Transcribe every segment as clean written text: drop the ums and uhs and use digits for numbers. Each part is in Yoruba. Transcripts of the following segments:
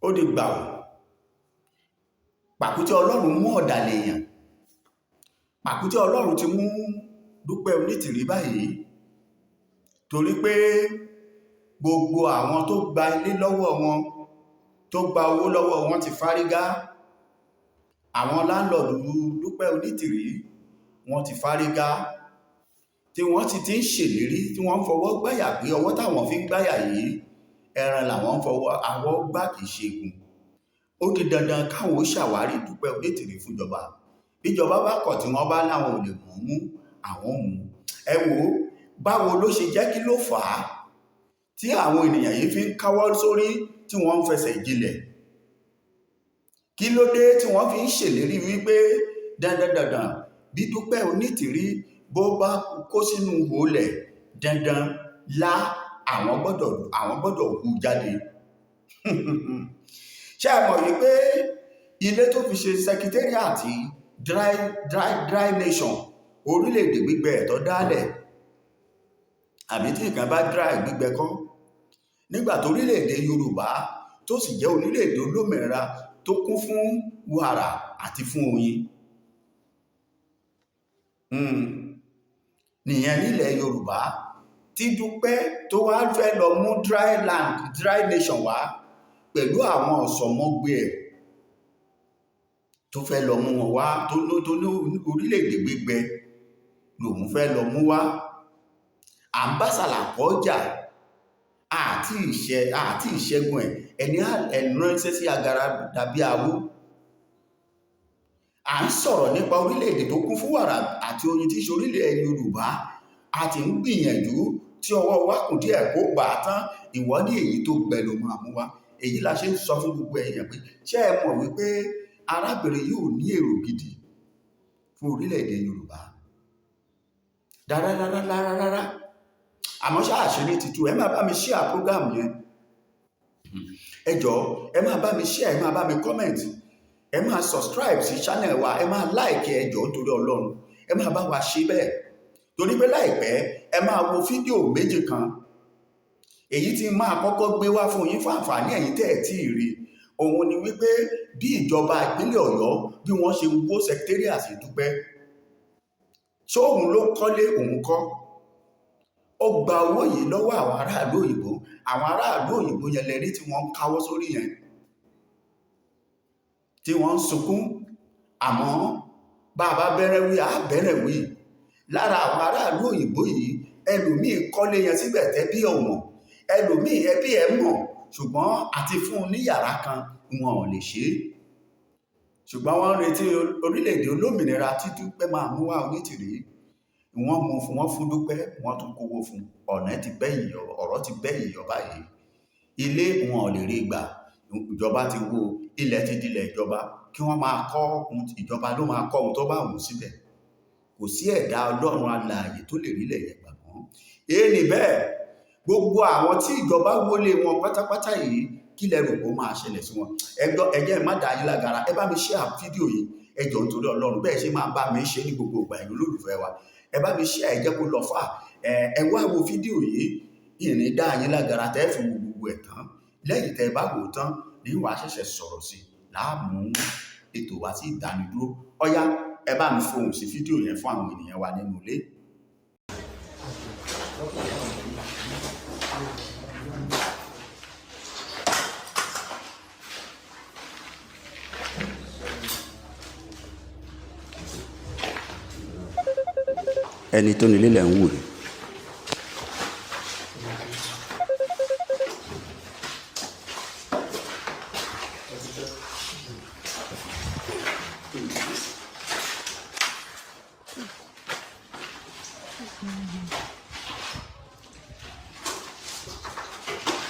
ó di gbà ó pàkúté ọlọ́run mú ọ̀dàlẹ̀ èèyàn. Pàkúté ọlọ́run ti mú Dúpẹ́ Onítìrí báyìí, torí pé gbogbo àwọn tó gba ilé lọ́wọ́ wọn, tó gba owó lọ́wọ́ wọn ti fárígá. Àwọn láńlọ́ọ̀dù Dúpẹ́ Onítìrí wọ́n ti fárígá, tí wọ́n ti ń ṣèlérí, tí wọ́n ń fọwọ́ gbáyà pé ọwọ́ táwọn fi ń gbáyà yìí ẹran làwọn ń fọwọ́ àwọ̀ gbá kìí ṣe egun. Ó di dandan káwọn ó ṣàwárí Dúpẹ́ Onítìrí fúnjọba. Bíjọba bá kọ̀ tí wọ́n bá láwọn ò lè mú àwọn mú. Ẹ wò ó, báwo ló ṣe jẹ́, kí ló fà á tí àwọn ènìyàn yìí fi ń káwọ́ sórí tí wọ́n ń fẹsẹ̀ jinlẹ̀? Kí ló dé tí wọ́n fi ń ṣèlérí wípé dandan bí Dúpẹ́ Onítìrí bó bá kó sínú wòlẹ̀ dandan lá àwọn gbọ́dọ̀ hù jáde? Ṣé ẹ mọ̀ wípé ilé tó fi ṣe sẹkítẹ́ríàtì dry nation, orílẹ̀-èdè gbígbẹ ẹ̀tọ́ dálẹ̀, àbí tí nǹkan bá dry gbígbẹ kọ́, nígbà tó orílẹ̀-èdè Yorùbá tó sì jẹ́ orílẹ̀-èdè olómìnira tó kún fún wàrà àti fún oyin, nìyẹn nílẹ̀ Yorùbá, tí Dúpẹ́ tó wá fẹ́ lọ mú dry nation wá pẹ̀lú àwọn ọ̀sọ̀mọgbé ẹ̀, tó fẹ́ lọ mú wọn wá, tó ní orílẹ̀-èdè gbígbẹ lòun fẹ́ lọ mú wá. À ń bá Sàlàkọ́ jà àti ìṣẹ́gun ẹ̀, ẹni ránṣẹ́ sí agara dàbí awó. À ń sọ̀rọ̀ nípa orílẹ̀-èdè tó kún fún wàrà àti oyin tí í ṣe orílẹ̀ Yorùbá. A ti ń gbìyànjú, tí ọwọ́ wa kù díẹ̀ kó gbà á tán, ìwọ ní èyí tó gbẹ ló máa mú wá. Èyí la ṣe ń sọ fún gbogbo èèyàn pé ṣé ẹ mọ̀ wípé arábìnrin yóò ní èrò gidi fún orílẹ̀-èdè Yorùbá rárá. Àmọ́ ṣáàṣírí ti tú. Ẹ máa bá mi share program yẹn, ẹ jọ̀ọ́ ẹ máa bá mi share, ẹ máa bá mi comment, ẹ máa subscribe sí channel wa, ẹ máa like, ẹ jọ̀ọ́ nítorí Ọlọ́run ẹ máa bá wa ṣe bẹ́ẹ̀. Torí pé láìpẹ́ ẹ máa wo fídíò méjì kan, èyí tí máa kọ́kọ́ gbé wá fún yín fún àǹfààní ẹ̀yin tẹ́ ẹ̀ tí ì rí. Òun ni wípé bí ìjọba ìpínlẹ̀ Ọ̀yọ́ bí wọ́n ṣe wó secretariat sí Dúpẹ́. Ṣé òun ló kọ́lé? Òun kọ́. Ó gba owó yìí lọ́wọ́ àwọn aráàlú òyìnbó. Àwọn aráàlú òyìnbó yẹn lẹ rí tí wọ́n ń káwọ́ sórí yẹn, tí wọ́n ń sunkún. Àmọ́ bá a bá bẹ̀rẹ̀ wí, á bẹ̀rẹ̀ wí. Lára àwọn aráàlú òyìnbó yìí, ẹlòmíì kọ́lé yẹn síbẹ̀ tẹ́bí ọ̀mọ̀, ẹlòmíì ẹbí ẹ̀ mọ̀, ṣùgbọ́n àti fún un ní yàrá kan wọn ò lè ṣe é. Ṣùgbọ́n wọ́n ń retí orílẹ̀-èdè olómìnira tí Dúpẹ́ máa mú wá Onítìrí. Wọ́n fún Dúpẹ́, wọ́n tún kówó fún. Ọ̀rọ̀ ti bẹ́yìn yọ báyìí. Ilé wọn ò lè rí gbà, ìjọba ti wó, ilẹ̀ ti dilẹ̀ ìjọba, kí wọ́n máa kọ́ ìjọba ló máa kọ́ ohun tó bá wù síbẹ̀. Kò sí ẹ̀dá Ọlọ́run alààyè tó lè rílẹ̀ yẹn gbà kan. Èyí ni bẹ́ẹ̀, gbogbo àwọn tí ìjọba wọlé wọn pátápátá yìí, kí lẹ rò pé ó máa ṣẹlẹ̀ sí wọn? Ẹjẹ́ má dá yín lágara, ẹ bá mi share fídíò yìí, ẹ jọ̀ọ́ nítorí Ọlọ́run, bẹ́ẹ̀ ṣe máa bá mi ṣe ní gbogbo ìgbà ẹ̀yin olólùfẹ́ wa. Ẹ bá mi share, ẹ jẹ́ kó lọ fà. Ẹ wá wo fídíò yìí, ìrìn dá yín lágara tẹ́ fi wo gbogbo ẹ̀ tán. Lẹ́yìn tẹ́ bá wò tán ní wàá ṣẹ̀ṣẹ̀ sọ̀rọ̀ sí láàmú ètò wa sí ìdánidúró. Ọ̀yá ẹ bá mi fohùn sí fídíò yẹn fún àwọn ènìyàn wa nínú ilé. Ẹni tó nílé lẹ̀ ń wò ni.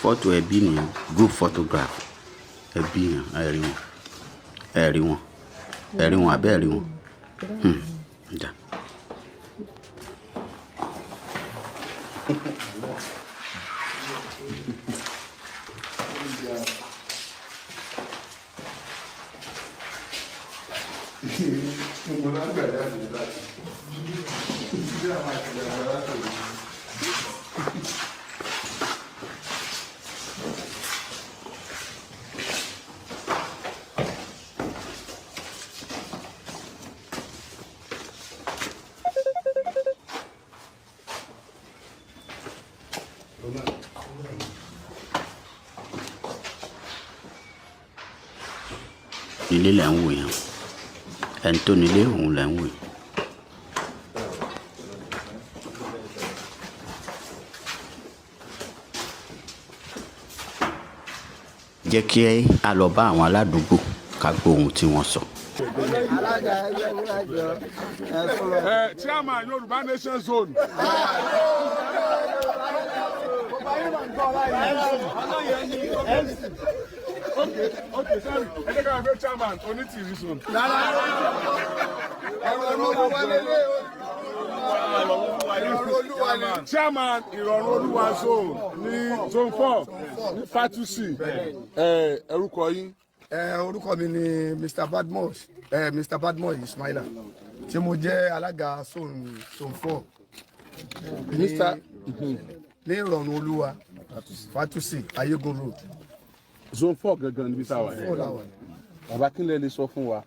Fọ́tò ẹbí nìyẹn, group photograph ẹbí yẹn, ẹ rí wọn àbẹ́ ẹ rí wọn. Ja. ilé lẹ́ ń wò yẹn ẹni tó nílé òun lẹ́ ń wò yẹn. jẹ́ kí a lọ bá àwọn aládùúgbò ká gbọ́ ohun tí wọ́n sọ. Chairman Yorùbá Nation Zone. Okay, sorry. I think I'm a chairman. Only TV zone. Chairman Ìrọ̀rùn Olúwa zone ní zone 4 ní Fatusi. Orúkọ yín. Orúkọ mi ni Mr. Badmus Ismaila tí mo jẹ́ alága zone 4 ní Ìrọ̀rùn Olúwa Fatusi Ayégun Road. Zone 4 gangan níbi tá a wà yẹn. Bàbá kí lẹ lè sọ fún wa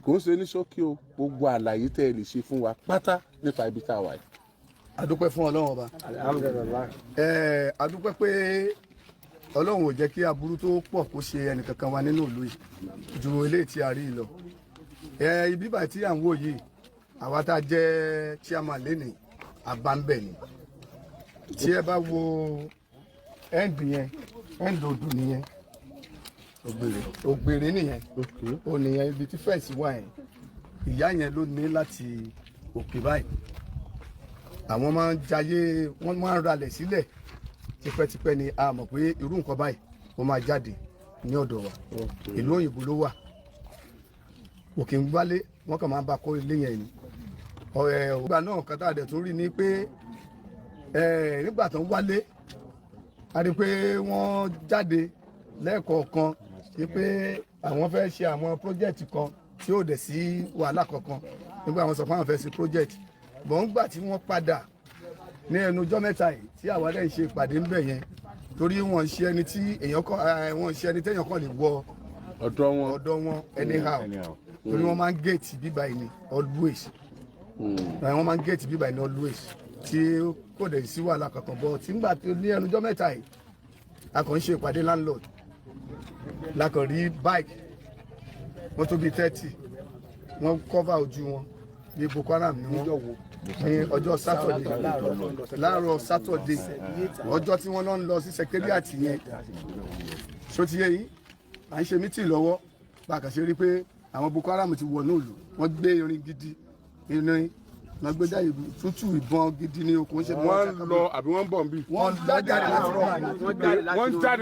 kò ń ṣe ní ṣókí o gbogbo àlàyé tẹ́ ẹ lè ṣe fún wa pátá nípa ibi tá a wà yìí. Adúpẹ́ fún Ọlọ́run ọba. Adúpẹ́ pé Ọlọ́run ò jẹ́ kí aburú tó pọ̀ kó ṣe ẹnìkankan wa nínú ìlú yìí ju eléyìí tí a rí lọ. Ibi báyìí tí à ń wò yìí àwa tá a jẹ́ chairman lénìí àbámbẹ̀ ni. Tí ẹ bá wo end yẹn end odù nìyẹn ògbèrè nìyẹn ó nìyẹn ibi tí fẹ́ǹsì wà yẹn ìyá yẹn ló ní láti òkè báyìí àwọn máa ń jayé wọ́n máa ń ralẹ̀ sílẹ̀ tipẹ́tipẹ́ ni a mọ̀ pé irú nǹkan báyìí ó máa jáde ní ọ̀dọ̀ wa ìlú òyìnbó ló wà òkè ń gbálé wọ́n kàn máa ń bá kó ilé yẹn ni ìgbà náà kan tá a dẹ̀ tún rí ni pé nígbà tó ń wálé a rí pé wọ́n jáde lẹ́ẹ̀kọ̀ọ̀kan pé àwọn fẹ́ ṣe àwọn project kan tí ó dẹ̀ sí wàhálà kankan nígbà àwọn sọ fún àwọn fẹ́ ṣe project bọ̀ ń gbà tí wọ́n padà ní ẹnu ọjọ́ mẹ́ta yìí tí àwa dẹ̀ ń ṣe ìpàdé ńbẹ̀ yẹn torí wọ́n ṣe ẹni tí èèyàn kan wọ́n ṣe ẹni téèyàn kan lè wọ ọ̀dọ̀ wọn anyhow torí wọ́n máa ń gate bíbá yìí ni always wọ́n máa ń gate bíbá yìí ni always tí kò dẹ̀ sí wàhálà kankan bọ̀ tí ńgbà tí ní ẹnu ọjọ́ mẹ́ta yìí a kàn ń ṣe ìpàdé landlord la kàn rí bike wọ́n tó bí 30 wọ́n cover ojú wọn ní Boko Haram ni wọ́n ní ọjọ́ Saturday láàárọ̀ Saturday ọjọ́ tí wọ́n lọ ń lọ sí secretariat yẹn ṣó ti yé yín à ń ṣe mítì lọ́wọ́ bá a kà ṣe rí pé àwọn Boko Haram ti wọ̀ náà lù wọ́n gbé irin gidi irin wọ́n gbé jáde tútù ìbọn gidi ní okùn ṣe. wọ́n lọ àbí wọ́n bọ̀ nbí. wọ́n jáde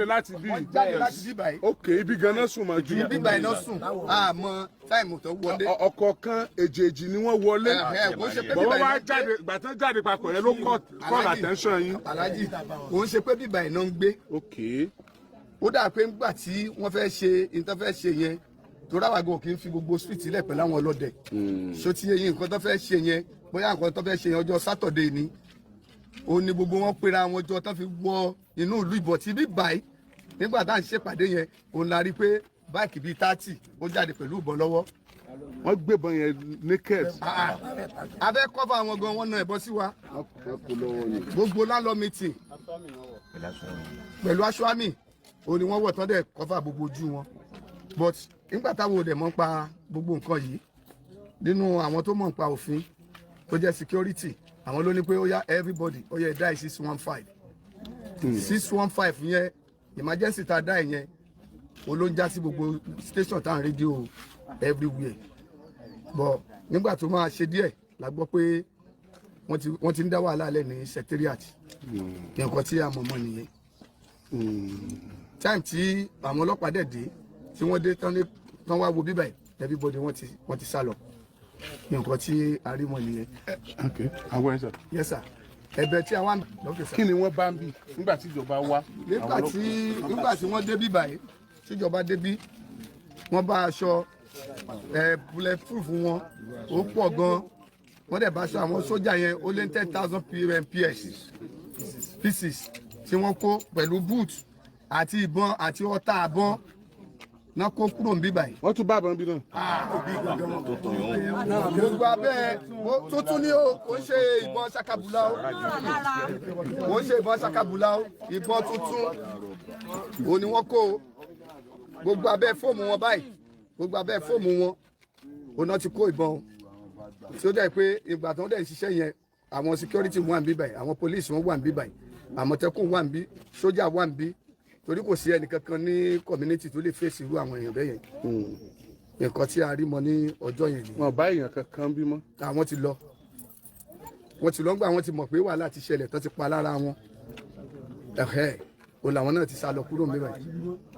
láti bí. wọ́n jáde láti bí báyìí. ok ibi ganan sùn máa ju. ibi báyìí náà sùn àmọ́ táìmù tó wọlé. ọ̀kọ̀ọ̀kan èjèèjì ni wọ́n wọlé. bọ́wọ́ wá jáde gbàtán jáde papọ̀ yẹn ló call attention yín. Alhaji kò ń ṣe pé bíbá yìí náà ń gbé. ok. ó dà pé ńgbà tí wọ́n fẹ́ ṣe ìtàn fẹ́ ṣe yẹn tó ráwàgò kì í fi gbogbo street sílẹ̀ pẹ̀lú àwọn ọlọ́dẹ. ṣó ti yé yín nǹkan tó fẹ́ ṣe yẹn bóyá nǹkan tó fẹ́ ṣe yẹn ọjọ́ Saturday ni ó ní gbogbo wọn pera wọn jọ tó fi wọ inú ìlú ìbọ̀ tí bí báyìí nígbà tá à ń ṣèpàdé yẹn òun la rí pé báìkì bíi 30 ó jáde pẹ̀lú ìbọn lọ́wọ́. wọ́n gbébọn yẹn naked. abẹ́ kọ́fà wọn gan wọn na ìbọn sí wa gbogbo landlord meeting pẹ̀lú aṣọ àmì òun ni wọ́n wọ̀ tán dẹ̀ kọ́fà gbogbo ojú wọn but nígbà táwọn ò dẹ̀ mọ̀ ń pa gbogbo nǹkan yìí nínú àwọn tó mọ̀ ń pa òfin tó jẹ́ security àwọn ló ní pé ó yá everybody ó yẹ dá 615 615 yẹn emergency tá a dá yẹn olóńjà sí gbogbo station tá à ń rédíò everywhere but nígbà tó máa ṣe díẹ̀ la gbọ́ pé wọ́n ti ń dá wàhálà lẹ̀ ní secretariat nǹkan tí a mọ̀ mọ́ nìyẹn time tí àwọn ọlọ́pàá dẹ̀ dé tí wọ́n dé tán wá wo bíbá everybody wọ́n ti sá lọ nǹkan tí a rí wọn nìyẹn. ok àwọn ẹ̀ sọ. yes sir ẹ̀bẹ̀ tí a wá lókè sá. kí ni wọ́n bá ń bì nígbà tí ìjọba wá. nígbà tí wọ́n dé bí báyìí tíjọba dé bí wọ́n bá aṣọ bulletproof wọn ó pọ̀ gan wọ́n dẹ̀ bá aṣọ àwọn sójà yẹn ó lé 10,000 pieces tí wọ́n kó pẹ̀lú boot àti ìbọn àti ọta àbọn náà kó kúrò ń bí báyìí. wọ́n tún bá àbọ̀n bí náà. gbogbo abẹ́ tuntun ni o kò ń ṣe ìbọn sakabula o kò ń ṣe ìbọn sakabula o ìbọn tuntun o ni wọ́n kó o gbogbo abẹ́ fóòmù wọn báyìí gbogbo abẹ́ fóòmù wọn o náà ti kó ìbọn o tí ó dẹ̀ pé ìgbà tó ń dẹ̀ ṣiṣẹ́ yẹn àwọn security wà ń bí báyìí àwọn police wọn wà ń bí báyìí àmọ̀tẹ́kùn wà ń bí sójà wà ń bí torí kò sí ẹnìkankan ní community tó lè fèsì irú àwọn èèyàn bẹ́ẹ̀ yẹn nǹkan tí a rí mọ ní ọjọ́ yẹn ni. wọn bá èèyàn kankan bímọ. àwọn ti lọ ńgbà wọn ti mọ̀ pé wàhálà ti ṣẹlẹ̀ tán ti pa lára wọn o làwọn náà ti sá lọ kúrò níbẹ̀.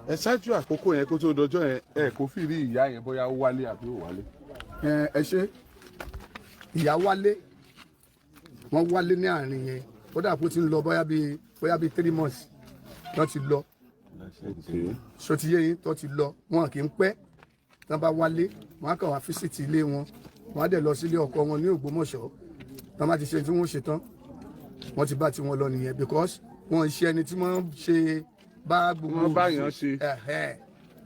ẹ ṣáájú àkókò yẹn kó tó dọjọ́ yẹn ẹ kò fi rí ìyá yẹn bóyá ó wálé àbí ò wálé. ẹ ṣe ìyá wálé wọn wálé ní àárín yẹn ó dà kó ti ń lọ bóyá bíi 3 months tó ti lọ sotiye yìí tó ti lọ wọn kì í pẹ́ tán bá wálé wọn á kàn wá fíṣítì ilé wọn wọn á dẹ̀ lọ sílé ọkọ wọn ní Ògbómọ̀ṣọ́ tán bá ti ṣe tí wọ́n ṣe tán wọ́n ti bá tiwọn lọ nìyẹn because wọ́n ń ṣe ẹni tí wọ́n ṣe bá gbogbo wọn bá yàn ṣe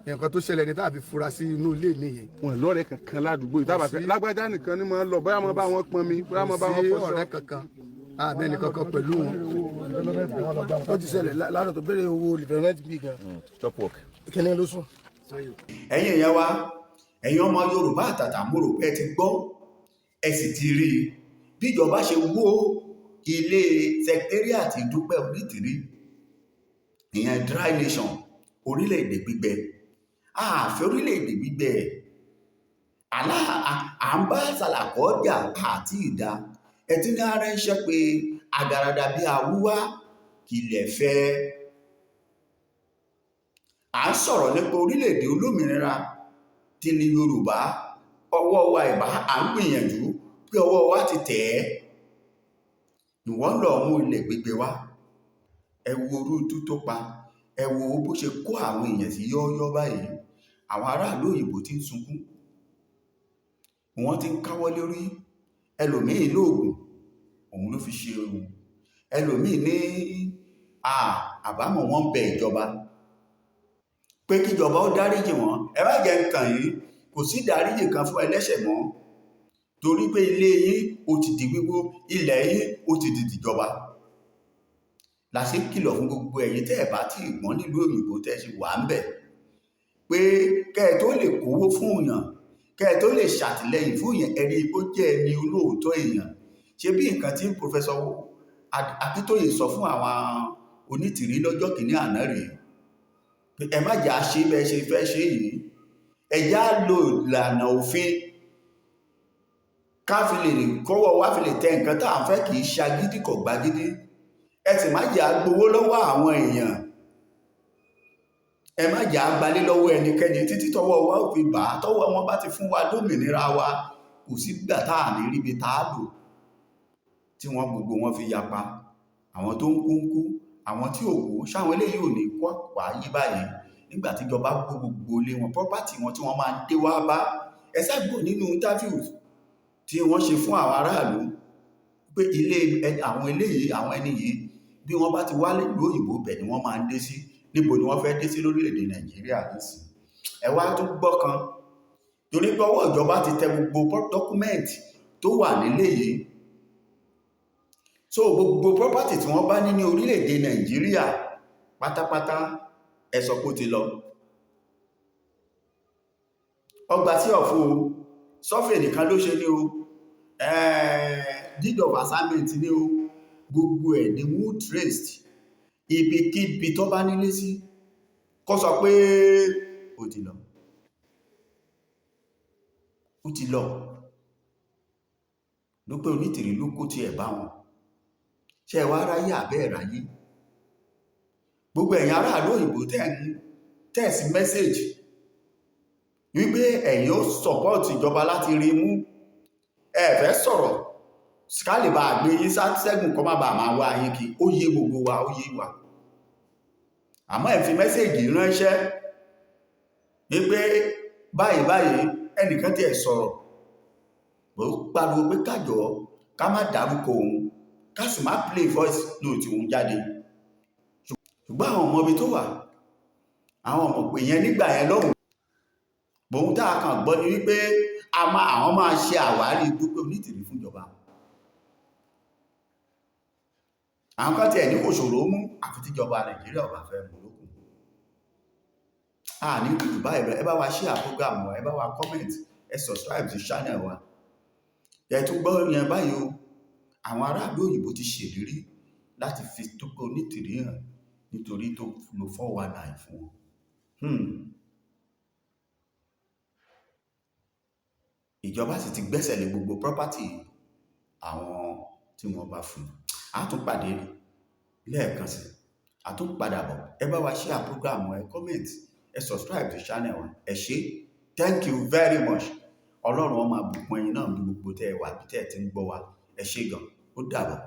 nǹkan tó ṣẹlẹ̀ ní tàbí fura sí inú ilé nìyẹn. wọn lọ́rẹ́ kankan ládùúgbò yìí tábà fẹ́ lágbájá nìkan ni mo lọ bóyá mo bá wọn pọn mi bóyá mo bá wọn fọṣọ. ọ̀rẹ́ kankan àbẹ́ni kankan pẹ̀lú wọn. ó ti ṣẹlẹ̀ lánàá tó béèrè owó lieutenant bíi gan. top work. kíni ló sùn. ẹ̀yin èèyàn wa ẹ̀yin ọmọ Yorùbá àtàtà mo rò pé ẹ ti gbọ́ ẹ sì ti rí i bí ìjọba ṣe wó ilé secretariat Dúpẹ́ Onítìrí ìyẹn Dry Nation orílẹ̀-èdè gbígbẹ ààfẹ́ orílẹ̀-èdè gbígbẹ à ń bá Sàlàkọ́ jà àti ìdá ẹtí ní ara ń ṣe pé àgàràdà bíi àwúwá kìlẹ̀ fẹ́ à ń sọ̀rọ̀ nípa orílẹ̀-èdè olómìnira tí ní Yorùbá ọwọ́ wa ìbá à ń gbìyànjú pé ọwọ́ wa ti tẹ̀ ẹ́ ìwọ́n lọ mú ilẹ̀ gbígbẹ wá ẹ wo orútú tó pa ẹ wo bó ṣe kó àwọn èèyàn sí yọ́ọ́yọ́ báyìí àwọn aráàlú òyìnbó ti ń sunkún wọ́n ti ń káwọ́ lórí ẹlòmíì lóògùn òun ló fi ṣe ohun ẹlòmíì ní àbámọ̀ wọn bẹ ìjọba pé kíjọba ó dáríjì wọn ẹ má jẹ́ nǹkan yìí kò sí dáríjì kan fún ẹlẹ́ṣẹ̀ mọ́ torí pé ilé yín ó ti di wíwó ilẹ̀ yín ó ti di tìjọba la ṣe kìlọ̀ fún gbogbo ẹ̀yin tẹ́ ẹ̀ bá tí ìgbọ́n nílùú òyìnbó tẹ́ ṣe wà ń bẹ̀ pé kẹ́ ẹ tó lè kówó fún èèyàn kẹ́ ẹ tó lè ṣàtìlẹ́yìn fún èèyàn ẹni ó jẹ́ ẹni olóòótọ́ èèyàn ṣe bí nǹkan tí Professor Akíntóyè sọ fún àwọn Onítìrí lọ́jọ́ kìíní àná rèé ẹ má jà ṣe bẹ́ẹ̀ ṣe fẹ́ ṣe yìí ẹ já lo ìlànà òfin ká fi lè kọ́wọ́ wá fi lè tẹ nǹkan tá à ń fẹ́ kì í ṣagídí kò gbagídí ẹ sì má jà gbowó lọ́wọ́ àwọn èèyàn ẹ má jà gbalé lọ́wọ́ ẹnikẹ́ni títí tọwọ́ wa ò fi bà á tọwọ́ wọn bá ti fún wa lómìnira wa kò sí gbà tá à ní ríbi tá a lò tí wọ́n gbogbo wọn fi yapa àwọn tó ń kú ń kú àwọn tí ò kú sáwọn eléyìí ò ní kó àpá yí báyìí nígbà tíjọba kó gbogbo ilé wọn property wọn tí wọ́n máa ń dé wá bá ẹ ságbó nínú interviews tí wọ́n ṣe fún àwọn aráàlú pé ilé àwọn eléyìí àwọn ẹni yìí bí wọ́n bá ti wálé ìlú òyìnbó bẹ̀ ni wọ́n máa ń dé sí níbo ni wọ́n fẹ́ dé sí lórílẹ̀‐èdè Nàìjíríà nísìn ẹ wá tún gbọ́ kan torí pé ọwọ́ ìjọba ti tẹ gbogbo dọ́kúmẹ́ǹtì tó wà nílé yìí so gbogbo property tí wọ́n bá ní orílẹ̀‐èdè Nàìjíríà pátápátá ẹ sọ pé ó ti lọ ọgbà tí ọ̀fọ̀ sọ́fẹ̀ nìkan ló ṣe ní o deed of assignment ní o gbogbo ẹ̀ ní wọ́n traced ibikíbi tó bá nílé sí kó sọ pé ó ti lọ Dúpẹ́ Onítìrí ló kó tiẹ̀ bá wọn ṣe wá ráyé àbẹ́ ráyé gbogbo ẹ̀yin aráàlú òyìnbó tẹ́ẹ̀sì mẹ́sẹ̀jì wípé ẹ̀yin ó sọ̀pọ̀tì ìjọba láti rí mú ẹ fẹ́ sọ̀rọ̀ skálìbà àgbé yín sẹ́gùn kọ́ má bàa máa wá yín kí ó yé gbogbo wa ó yé wa àmọ́ ẹ fi mẹ́sẹ̀jì ránṣẹ́ wípé báyìí ẹnìkan tiẹ̀ sọ̀rọ̀ bó pariwo pé kájọ ká má dárúkọ òun ká sì má play voice note òun jáde ṣùgbọ́n àwọn ọmọ ibi tó wà àwọn ọmọ pè yẹn nígbà yẹn lọ́hùn gbòhun tá a kàn gbọ́ ni wípé àwọn máa ṣe àwárí Dúpẹ́ Onítìrí fún ìjọba. Àwọn kan tiẹ̀ ní kò ṣòro mú àfi tíjọba Nàìjíríà ọba fẹ́ mú lókun. A ní ìlú báyìí, ẹ bá wa share program wa, ẹ bá wa comment, ẹ subscribe sí channel wa. Ẹ tún gbọ́ yẹn báyìí o, àwọn aráàlú òyìnbó ti ṣèlérí láti fi Dúpẹ́ Onítìrí hàn nítorí tó lo 419 fún wọn. Ìjọba sì ti gbẹ́sẹ̀ lé gbogbo property àwọn tí wọ́n bá fún. A tún pàdé lẹ́ẹ̀kan sí, a tún padà bọ̀. Ẹ bá wa share program wa, ẹ comment, ẹ subscribe to channel wa. Ẹ ṣé, thank you very much. Ọlọ́run ó máa bùkún ẹ̀yin náà bí gbogbo tẹ́ ẹ wà bí tẹ́ ẹ ti ń gbọ́ wa. Ẹ ṣé gan, ó dàbọ̀.